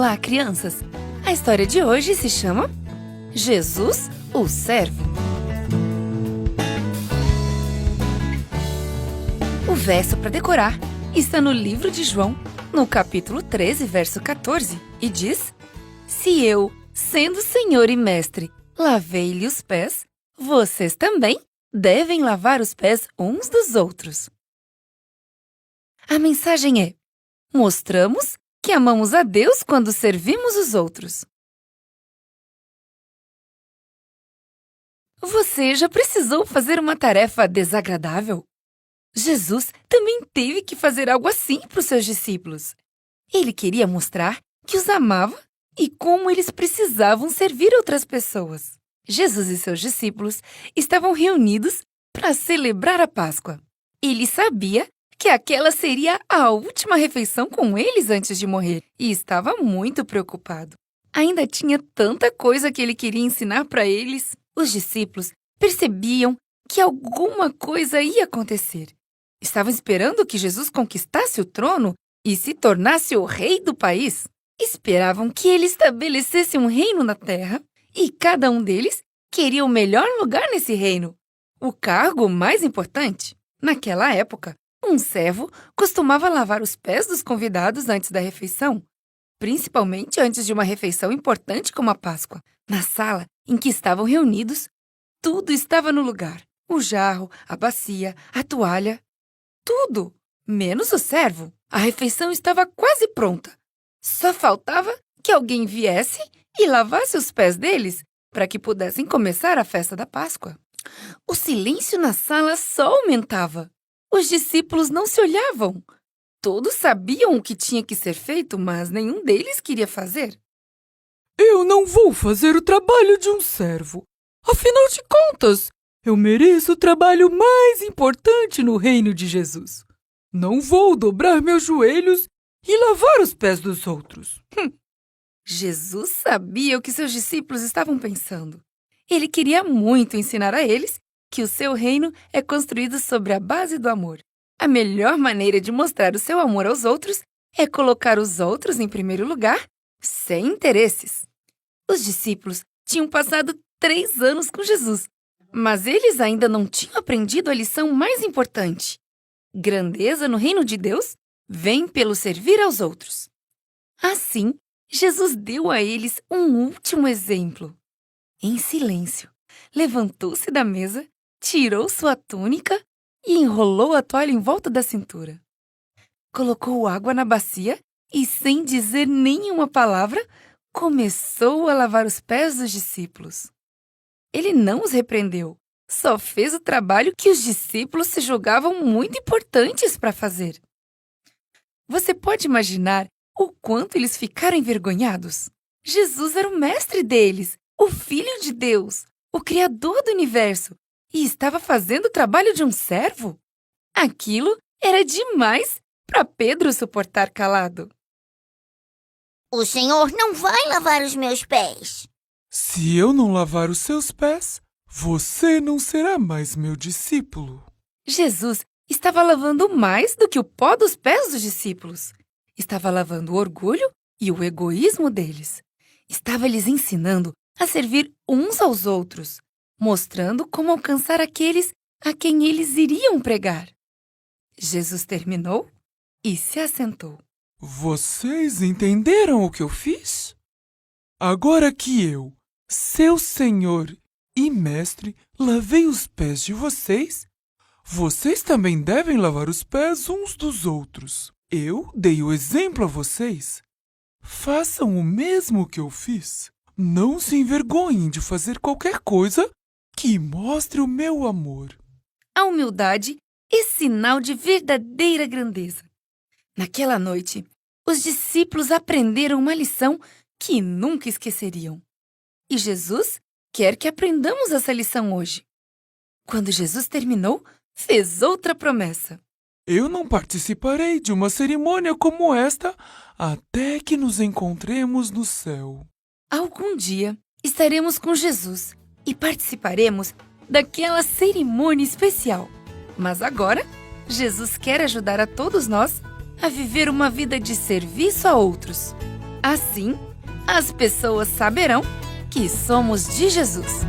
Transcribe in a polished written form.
Olá, crianças! A história de hoje se chama Jesus, o Servo. O verso para decorar está no livro de João, no capítulo 13, verso 14, e diz: Se eu, sendo Senhor e Mestre, lavei-lhe os pés, vocês também devem lavar os pés uns dos outros. A mensagem é: mostramos que amamos a Deus quando servimos os outros. Você já precisou fazer uma tarefa desagradável? Jesus também teve que fazer algo assim para os seus discípulos. Ele queria mostrar que os amava e como eles precisavam servir outras pessoas. Jesus e seus discípulos estavam reunidos para celebrar a Páscoa. Ele sabia que aquela seria a última refeição com eles antes de morrer e estava muito preocupado. Ainda tinha tanta coisa que ele queria ensinar para eles. Os discípulos percebiam que alguma coisa ia acontecer. Estavam esperando que Jesus conquistasse o trono e se tornasse o rei do país. Esperavam que ele estabelecesse um reino na terra e cada um deles queria o melhor lugar nesse reino, o cargo mais importante. Naquela época, um servo costumava lavar os pés dos convidados antes da refeição, principalmente antes de uma refeição importante como a Páscoa. Na sala em que estavam reunidos, tudo estava no lugar. O jarro, a bacia, a toalha, tudo, menos o servo. A refeição estava quase pronta. Só faltava que alguém viesse e lavasse os pés deles para que pudessem começar a festa da Páscoa. O silêncio na sala só aumentava. Os discípulos não se olhavam. Todos sabiam o que tinha que ser feito, mas nenhum deles queria fazer. Eu não vou fazer o trabalho de um servo. Afinal de contas, eu mereço o trabalho mais importante no reino de Jesus. Não vou dobrar meus joelhos e lavar os pés dos outros. Jesus sabia o que seus discípulos estavam pensando. Ele queria muito ensinar a eles que o seu reino é construído sobre a base do amor. A melhor maneira de mostrar o seu amor aos outros é colocar os outros em primeiro lugar, sem interesses. Os discípulos tinham passado 3 anos com Jesus, mas eles ainda não tinham aprendido a lição mais importante. Grandeza no reino de Deus vem pelo servir aos outros. Assim, Jesus deu a eles um último exemplo. Em silêncio, levantou-se da mesa, tirou sua túnica e enrolou a toalha em volta da cintura. Colocou água na bacia e, sem dizer nenhuma palavra, começou a lavar os pés dos discípulos. Ele não os repreendeu, só fez o trabalho que os discípulos se julgavam muito importantes para fazer. Você pode imaginar o quanto eles ficaram envergonhados? Jesus era o mestre deles, o Filho de Deus, o Criador do universo, e estava fazendo o trabalho de um servo? Aquilo era demais para Pedro suportar calado. O Senhor não vai lavar os meus pés. Se eu não lavar os seus pés, você não será mais meu discípulo. Jesus estava lavando mais do que o pó dos pés dos discípulos. Estava lavando o orgulho e o egoísmo deles. Estava lhes ensinando a servir uns aos outros, mostrando como alcançar aqueles a quem eles iriam pregar. Jesus terminou e se assentou. Vocês entenderam o que eu fiz? Agora que eu, seu Senhor e Mestre, lavei os pés de vocês, vocês também devem lavar os pés uns dos outros. Eu dei o exemplo a vocês. Façam o mesmo que eu fiz. Não se envergonhem de fazer qualquer coisa que mostre o meu amor. A humildade é sinal de verdadeira grandeza. Naquela noite, os discípulos aprenderam uma lição que nunca esqueceriam. E Jesus quer que aprendamos essa lição hoje. Quando Jesus terminou, fez outra promessa. Eu não participarei de uma cerimônia como esta até que nos encontremos no céu. Algum dia estaremos com Jesus e participaremos daquela cerimônia especial. Mas agora, Jesus quer ajudar a todos nós a viver uma vida de serviço a outros. Assim, as pessoas saberão que somos de Jesus.